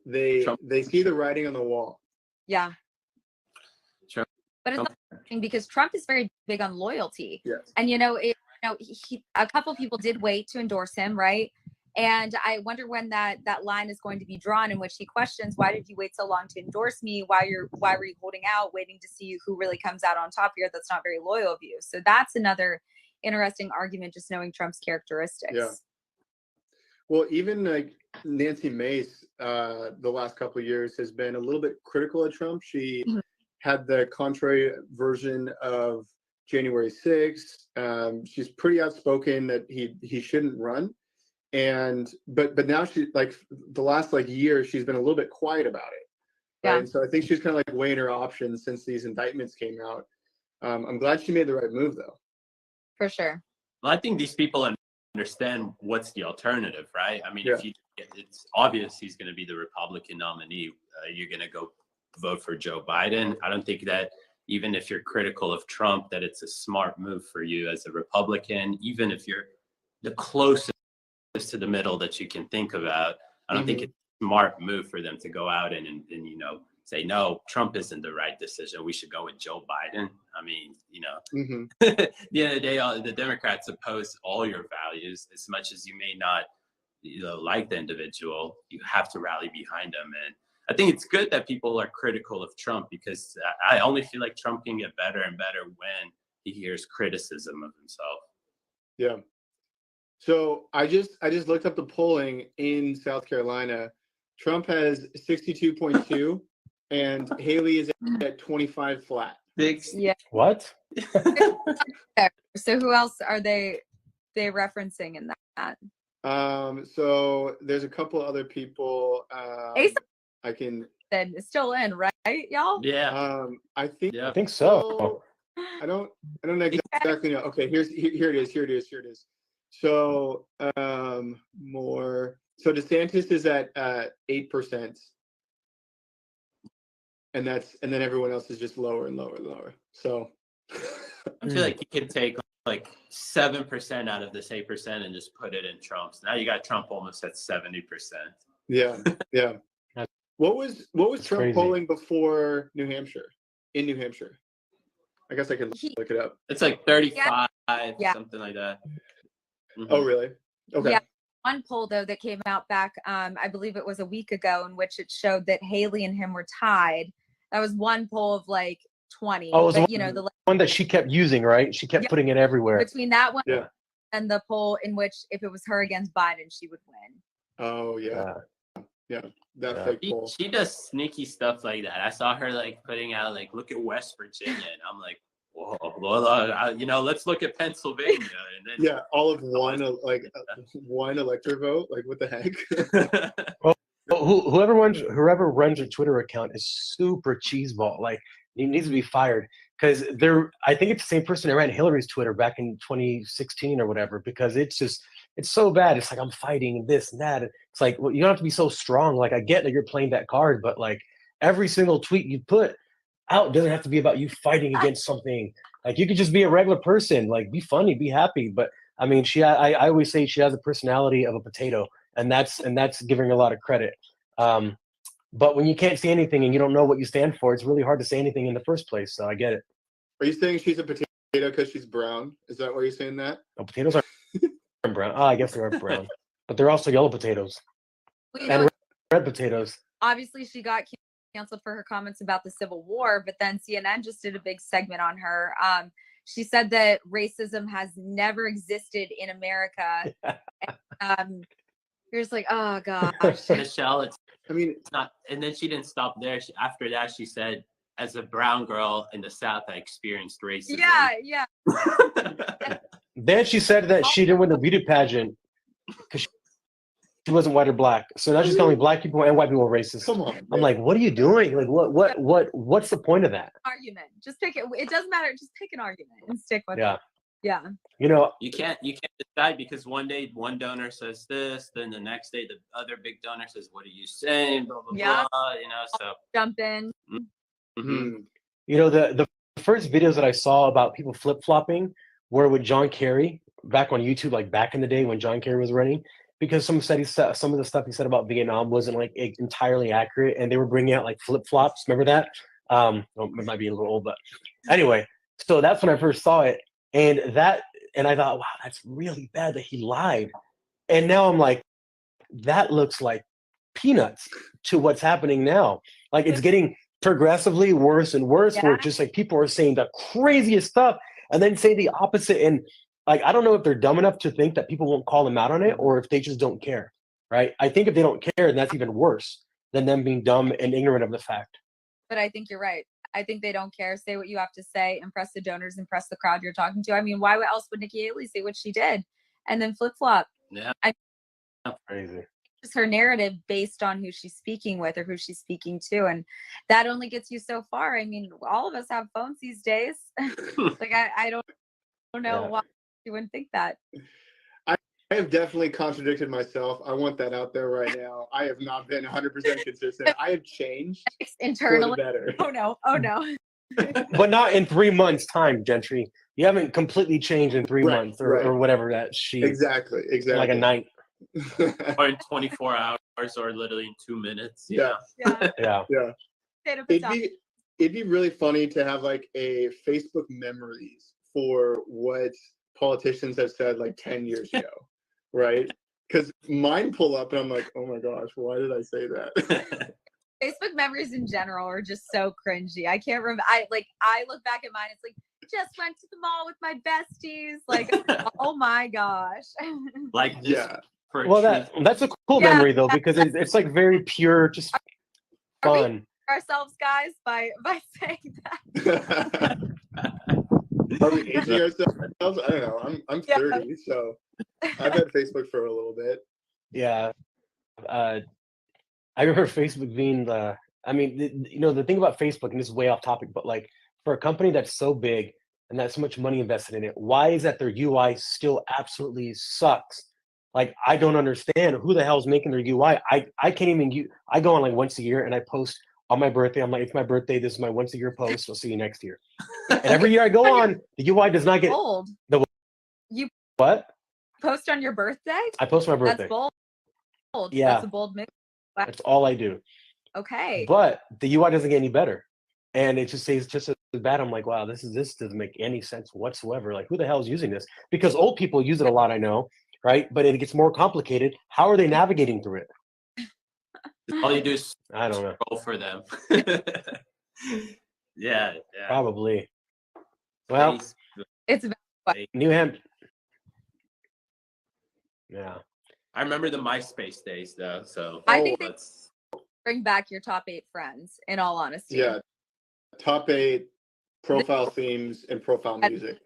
they see the writing on the wall. Yeah. Trump. But it's not interesting because Trump is very big on loyalty. Yes. And, a couple of people did wait to endorse him, right? And I wonder when that line is going to be drawn in which he questions, why did you wait so long to endorse me? Why were you holding out, waiting to see who really comes out on top here? That's not very loyal of you. So that's another interesting argument, just knowing Trump's characteristics. Yeah. Well, even like Nancy Mace, the last couple of years has been a little bit critical of Trump. She had the contrary version of January 6th. She's pretty outspoken that he shouldn't run. But now she, like, the last year, she's been a little bit quiet about it. Right? Yeah. And so I think she's kind of like weighing her options since these indictments came out. I'm glad she made the right move, though. For sure. Well, I think these people understand what's the alternative, right? I mean, it's obvious he's going to be the Republican nominee. You're going to go vote for Joe Biden. I don't think that even if you're critical of Trump, that it's a smart move for you as a Republican, even if you're the closest to the middle that you can think about. I don't think it's a smart move for them to go out and say, no, Trump isn't the right decision. We should go with Joe Biden. I mean, at the end of the day, the Democrats oppose all your values. As much as you may not like the individual, you have to rally behind them. And I think it's good that people are critical of Trump, because I only feel like Trump can get better and better when he hears criticism of himself. Yeah. So I just looked up the polling in South Carolina. Trump has 62.2 and Haley is at 25 flat. Yeah. What? So who else are they referencing in that? So there's a couple other people. I can. Then it's still in, right, y'all? Yeah. I think so. I don't exactly know. Okay, here it is. So more. So DeSantis is at 8%, and then everyone else is just lower and lower and lower. So I feel like you could take like 7% out of this 8% and just put it in Trump's. Now you got Trump almost at 70%. Yeah. What was Trump crazy. polling before New Hampshire? In New Hampshire, I guess I can look it up. It's like 35, something like that. Oh, really? Okay. Yeah. One poll though that came out back, I believe it was a week ago, in which it showed that Haley and him were tied. That was one poll of like 20. Oh, it was the one that she kept using, right? She kept putting it everywhere. Between that one and the poll in which if it was her against Biden, she would win. Oh yeah. That fake poll. She does sneaky stuff like that. I saw her putting out look at West Virginia, and I'm like, whoa, well, let's look at Pennsylvania, and then all of one one elector vote. Like, what the heck? Well, whoever runs your Twitter account is super cheeseball. Like, he needs to be fired, because I think it's the same person that ran Hillary's Twitter back in 2016 or whatever, because it's so bad. It's like, I'm fighting this and that. It's like, well, you don't have to be so strong. Like, I get that you're playing that card, but every single tweet you put out doesn't have to be about you fighting against something. Like, you could just be a regular person, be funny, be happy. But I mean, I always say she has a personality of a potato, and that's giving her a lot of credit. But when you can't say anything and you don't know what you stand for, it's really hard to say anything in the first place. So I get it. Are you saying she's a potato because she's brown? Is that why you're saying that? No, potatoes are brown. I guess they are brown, but they're also yellow potatoes and red potatoes. Obviously, she got canceled for her comments about the Civil War, but then CNN just did a big segment on her. She said that racism has never existed in America. You're just like, oh gosh. Michelle, it's not. And then she didn't stop there. After that, she said, as a brown girl in the South, I experienced racism. Yeah. Then she said that she didn't win the beauty pageant because she wasn't white or black. So now she's calling black people and white people racist. Come on. I'm like, what are you doing? Like, what's the point of that? Argument. Just pick it. It doesn't matter. Just pick an argument and stick with it. Yeah. You can't decide, because one day one donor says this, then the next day the other big donor says, what are you saying? Blah blah blah. So jump in. Mm-hmm. The first videos that I saw about people flip-flopping were with John Kerry back on YouTube, back in the day when John Kerry was running, because some of the stuff he said about Vietnam wasn't like entirely accurate, and they were bringing out like flip flops. Remember that? Well, it might be a little old, but anyway. So that's when I first saw it, and I thought, wow, that's really bad that he lied. And now I'm like, that looks like peanuts to what's happening now. Like it's getting progressively worse and worse. Where just like people are saying the craziest stuff and then say the opposite. And like, I don't know if they're dumb enough to think that people won't call them out on it, or if they just don't care. Right? I think if they don't care, then that's even worse than them being dumb and ignorant of the fact. But I think you're right. I think they don't care. Say what you have to say, impress the donors, impress the crowd you're talking to. I mean, why else would Nikki Haley say what she did and then flip flop? Yeah. Crazy. Just her narrative based on who she's speaking with or who she's speaking to. And that only gets you so far. I mean, all of us have phones these days. Like, I don't know why you wouldn't think that. I have definitely contradicted myself. I want that out there right now. I have not been 100% consistent. I have changed internally. for the better. Oh no. But not in 3 months' time, Gentry. You haven't completely changed in 3 months or whatever that she exactly like a night. Or in 24 hours or literally in 2 minutes. Yeah. It'd be really funny to have like a Facebook memories for what politicians have said like 10 years ago, right? Because mine pull up and I'm like, oh my gosh, why did I say that? Facebook memories in general are just so cringy. I can't remember. I look back at mine. It's like, just went to the mall with my besties. Like, oh my gosh. Like, well, that's a cool memory though, because it's like very pure, just fun. Ourselves, guys, by saying that. Are we aging ourselves? I don't know. I'm 30, so I've had Facebook for a little bit. Yeah. I remember Facebook being the thing about Facebook, and this is way off topic, but like for a company that's so big and that's so much money invested in it, why is that their UI still absolutely sucks? Like, I don't understand who the hell's making their UI. I can't even I go on like once a year and I post on my birthday. I'm like, it's my birthday. This is my once a year post. I'll see you next year. And every year I go on, the UI does not get bold. You what? Post on your birthday? I post my birthday. That's bold. Yeah. That's a bold mix. That's all I do. Okay. But the UI doesn't get any better. And it just says just as bad. I'm like, wow, this doesn't make any sense whatsoever. Like, who the hell is using this? Because old people use it a lot, I know, right? But it gets more complicated. How are they navigating through it? All you do is I don't know. scroll for them. yeah. Probably. Well, it's New Hampshire. Yeah. I remember the MySpace days though. So I think let's bring back your top 8 friends, in all honesty. Yeah. Top 8 profile themes and profile music.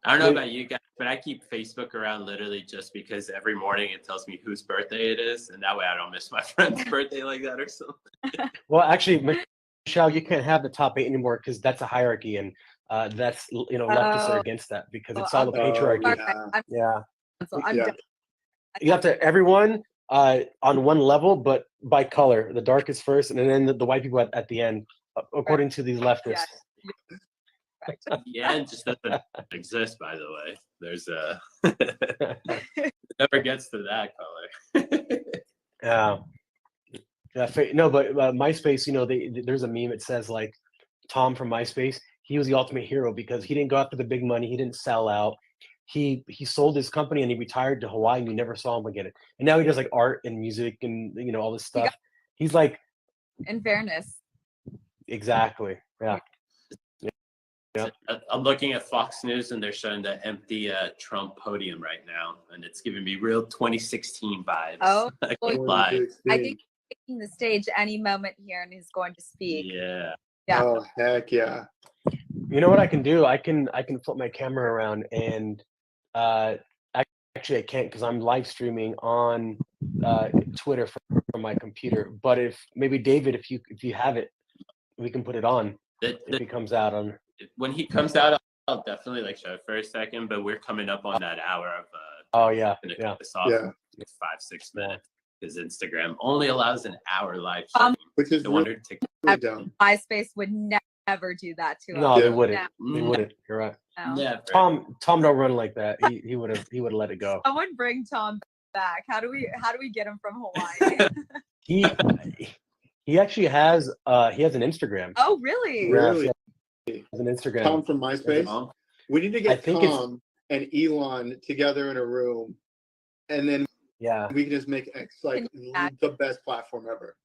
I don't know about you guys, but I keep Facebook around literally just because every morning it tells me whose birthday it is, and that way I don't miss my friend's birthday like that or something. Well, actually, Michelle, you can't have the top 8 anymore because that's a hierarchy, and that's leftists are against that because it's all the patriarchy. Yeah. I'm done. You have to everyone on one level, but by color. The darkest first, and then the white people at the end, according to these leftists. Yeah, it just doesn't exist, by the way. There's it never gets to that color. No, but MySpace, there's a meme. It says like Tom from MySpace, he was the ultimate hero because he didn't go after the big money. He didn't sell out. He sold his company and he retired to Hawaii and you never saw him again. And now he does like art and music and all this stuff. He's like, in fairness. Exactly. Yeah. Yeah. I'm looking at Fox News and they're showing the empty Trump podium right now, and it's giving me real 2016 vibes. Oh, I think he's taking the stage any moment here, and he's going to speak. Yeah. Oh heck yeah! You know what I can do? I can flip my camera around and actually I can't because I'm live streaming on Twitter from my computer. But if maybe David, if you have it, we can put it on if he comes out on. When he comes out, I'll definitely show it for a second. But we're coming up on that hour of. Oh yeah. Cut this off 5-6 minutes because Instagram only allows an hour live stream. Which is MySpace would never ever do that to No, us. they wouldn't. No. They wouldn't. You're right. No. Never. Tom don't run like that. He would have let it go. Someone bring Tom back. How do we get him from Hawaii? He actually has an Instagram. Oh, really? Really? He has an Instagram. Tom from MySpace. Tom? We need to I get think Tom and Elon together in a room, and then Yeah. we can just make X like the best platform ever.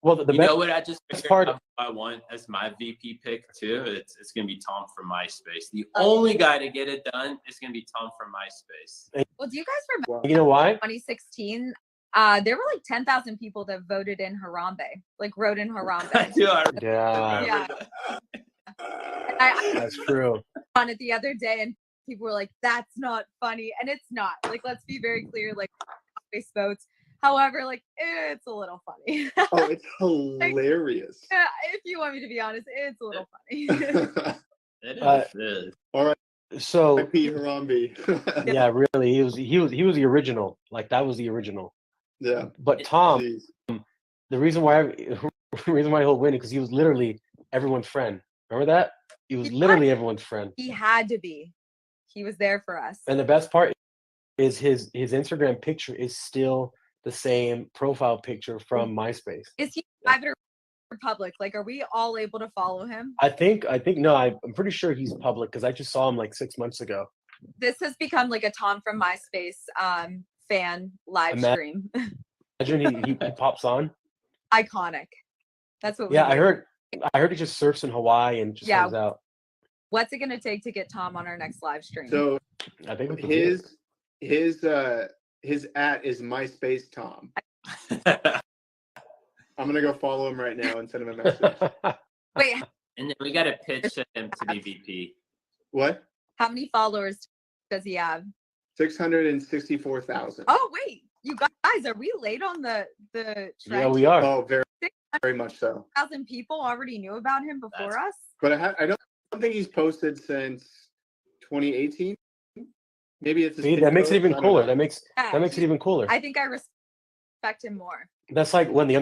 Well, the You best know what I just figured part- out who I want as my VP pick too? It's gonna be Tom from MySpace. The only guy to get it done is gonna be Tom from MySpace. Well, do you guys remember You know why? 2016? There were like 10,000 people that voted in Harambe, like wrote in Harambe. I do. I Yeah, Yeah. remember I that's true. on it the other day, and people were like, "That's not funny," and it's not. Like, let's be very clear. Like, face votes. However, like, it's a little funny. Oh, it's hilarious. Yeah, if you want me to be honest, it's a little funny. It is. All right, So P. Harambe. yeah, really, he was the original. Like that was the original. Yeah. But Tom, Jeez. the reason why he'll win is because he was literally everyone's friend. Remember that? He was literally everyone's friend. He had to be. He was there for us. And the best part is his Instagram picture is still the same profile picture from MySpace. Is he private or public? Like, are we all able to follow him? I think no, I'm pretty sure he's public because I just saw him like 6 months ago. This has become like a Tom from MySpace fan live stream. Imagine he pops on. Iconic. That's what we Yeah, need. I heard he just surfs in Hawaii and just hangs out. What's it gonna take to get Tom on our next live stream? So I think we can do it. his at is MySpace Tom. I'm gonna go follow him right now and send him a message. Wait, And then we got to pitch him to be VP. What? how many followers does he have? 664,000. Oh wait, you guys, are we late on the trend? Yeah, we are. Oh, very, very much so. 6,000 people already knew about him before us. But I don't think he's posted since 2018. Maybe it's See, that makes it even cooler. That makes Yeah, it even cooler. I think I respect him more. That's like when the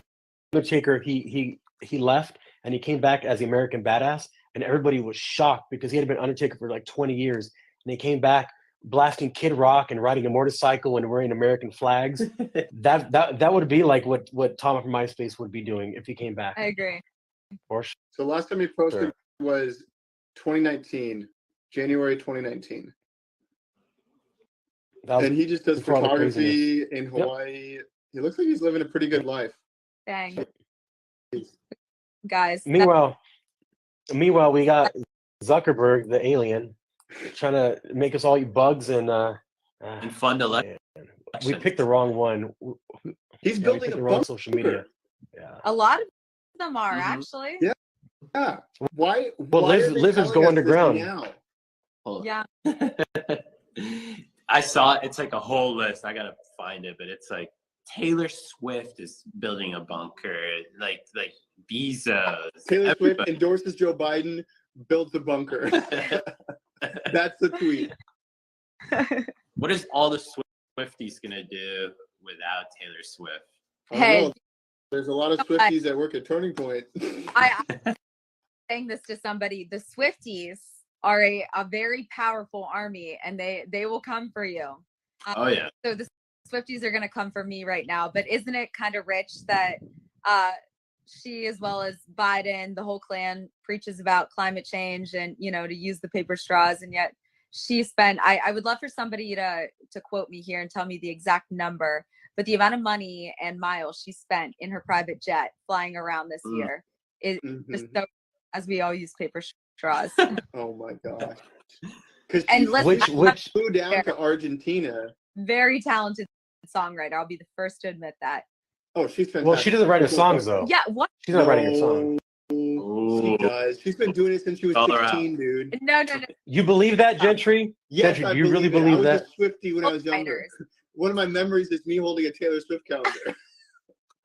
Undertaker he left and he came back as the American Badass, and everybody was shocked because he had been Undertaker for like 20 years, and he came back blasting Kid Rock and riding a motorcycle and wearing American flags. that would be like what Tom from MySpace would be doing if he came back. I agree. For sure. So last time he posted was 2019, January 2019. That was And he just does before all the photography in Hawaii. He looks like he's living a pretty good life. Dang. Guys. Meanwhile, we got Zuckerberg, the alien, trying to make us all eat bugs and fund election. we picked the wrong one. He's We building picked a the wrong bunker. social media. Yeah. A lot of them are Mhm. actually. Yeah. Yeah. Why? Well, why are they lizards telling go us this underground. now? Hold on. Yeah. I saw it's like a whole list. I gotta find it, but it's like Taylor Swift is building a bunker, like Bezos. Taylor Swift everybody. endorses Joe Biden, builds a bunker. That's the tweet. What is all the Swifties gonna do without Taylor Swift? I don't Hey. know. There's a lot of Swifties that work at Turning Point. I'm saying this to somebody. The Swifties are a very powerful army, and they will come for you. Oh yeah. So the Swifties are going to come for me right now. But isn't it kind of rich that she, as well as Biden, the whole clan, preaches about climate change and, you know, to use the paper straws, and yet she spent. I would love for somebody to quote me here and tell me the exact number, but the amount of money and miles she spent in her private jet flying around this year is just Mhm. so, as we all use paper straws. Oh my gosh. Because And she let's- Which flew down to Argentina. Very talented songwriter. I'll be the first to admit that. Oh, she's fantastic. well, she doesn't write her songs though. Yeah, what? She's not writing her songs. She does. She's been doing it since she was Call her 16, dude. No. You believe that, Gentry? Yes, Gentry, I do you really it. believe I was that? a Swiftie when I was younger. Songwriters. One of my memories is me holding a Taylor Swift calendar.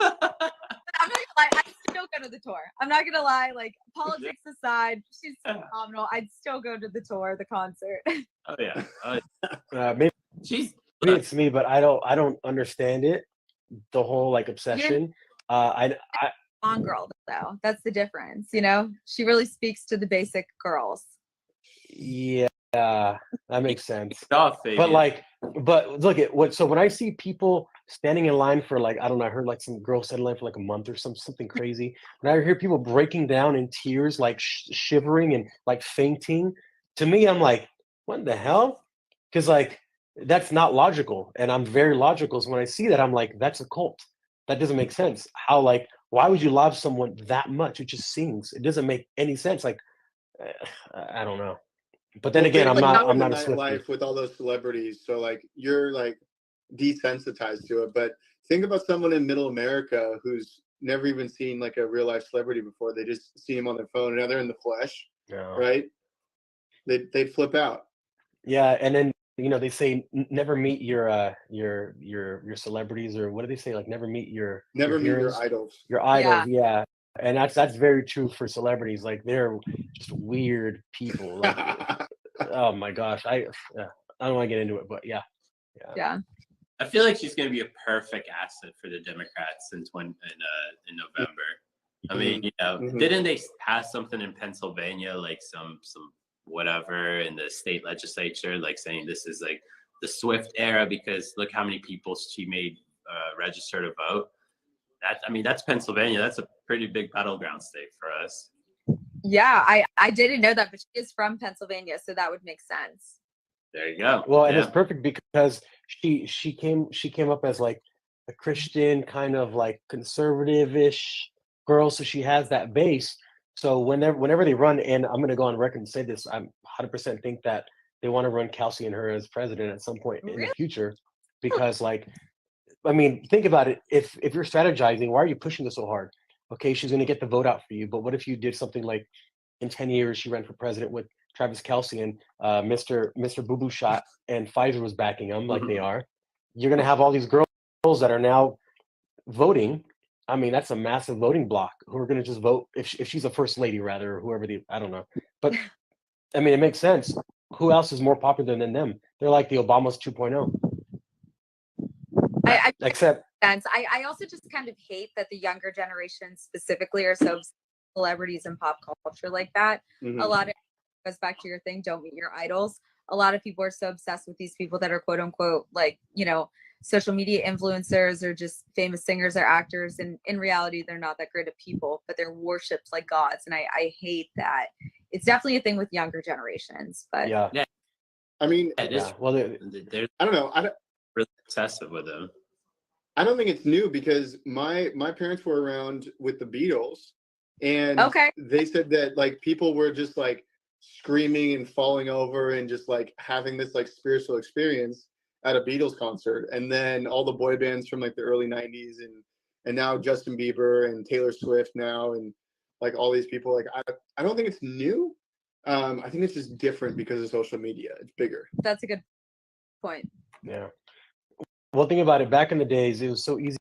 I'm not gonna lie, I'd still go to the tour. I'm not gonna lie, like politics aside, she's phenomenal. I'd still go to the tour, the concert. Oh yeah. Maybe She's it's me, but I don't understand it. The whole like obsession. I strong girl though. That's the difference, you know? She really speaks to the basic girls. Yeah, that makes sense. Off, But Fabian. like, but look at what. So when I see people standing in line for like, I don't know, I heard like some girl stand in line for like a month or something crazy. And I hear people breaking down in tears, like shivering and like fainting. To me, I'm like, what the hell? Because like that's not logical, and I'm very logical. So when I see that, I'm like, that's a cult. That doesn't make sense. How like, why would you love someone that much? It just sings. It doesn't make any sense. Like, I don't know. But then Well, again, think I'm about not. it I'm in the not a Swiftie. nightlife with all those celebrities. So like you're like desensitized to it. But think about someone in middle America who's never even seen like a real life celebrity before. They just see him on their phone. Now they're in the flesh, No. right? They'd flip out. Yeah, and then they say never meet your celebrities, or what do they say? Like never meet your Never meet your heroes, idols. your idols. Yeah, and that's very true for celebrities. Like they're just weird people. Like oh my gosh, I don't want to get into it, but yeah. I feel like she's going to be a perfect asset for the Democrats in November. I mean, didn't they pass something in Pennsylvania, like some whatever in the state legislature, like saying this is like the Swift era because look how many people she made register to vote. That's Pennsylvania. That's a pretty big battleground state for us. Yeah, I didn't know that, but she is from Pennsylvania, so that would make sense. There you go. Well, and it's perfect because she came up as like a Christian kind of like conservative-ish girl, so she has that base. So whenever they run, and I'm gonna go on record and say this, I'm 100% think that they want to run Kelsey and her as president at some point in the future, because like, I mean, think about it. If you're strategizing, why are you pushing this so hard? Okay, she's gonna get the vote out for you, but what if you did something like in 10 years she ran for president with Travis Kelsey and Mr. Boo Boo Shot and Pfizer was backing him like they are? You're gonna have all these girls that are now voting. I mean, that's a massive voting block who are going to just vote if she's a first lady, rather, or whoever I don't know. But I mean, it makes sense. Who else is more popular than them? They're like the Obamas 2.0. Except sense. I also just kind of hate that the younger generation specifically are so celebrities and pop culture like that. A lot of it goes back to your thing, don't meet your idols. A lot of people are so obsessed with these people that are quote unquote like, social media influencers or just famous singers or actors, and in reality they're not that great of people, but they're worshipped like gods, and I hate that. It's definitely a thing with younger generations, but yeah. I mean, well, I don't know. I don't really obsessive with them. I don't think it's new because my parents were around with the Beatles, and they said that like people were just like screaming and falling over and just like having this like spiritual experience at a Beatles concert. And then all the boy bands from like the early 90s and now Justin Bieber and Taylor Swift now, and like all these people, like I don't think it's new. I think it's just different because of social media. It's bigger. That's a good point. Yeah. Well, think about it. Back in the days, it was so easy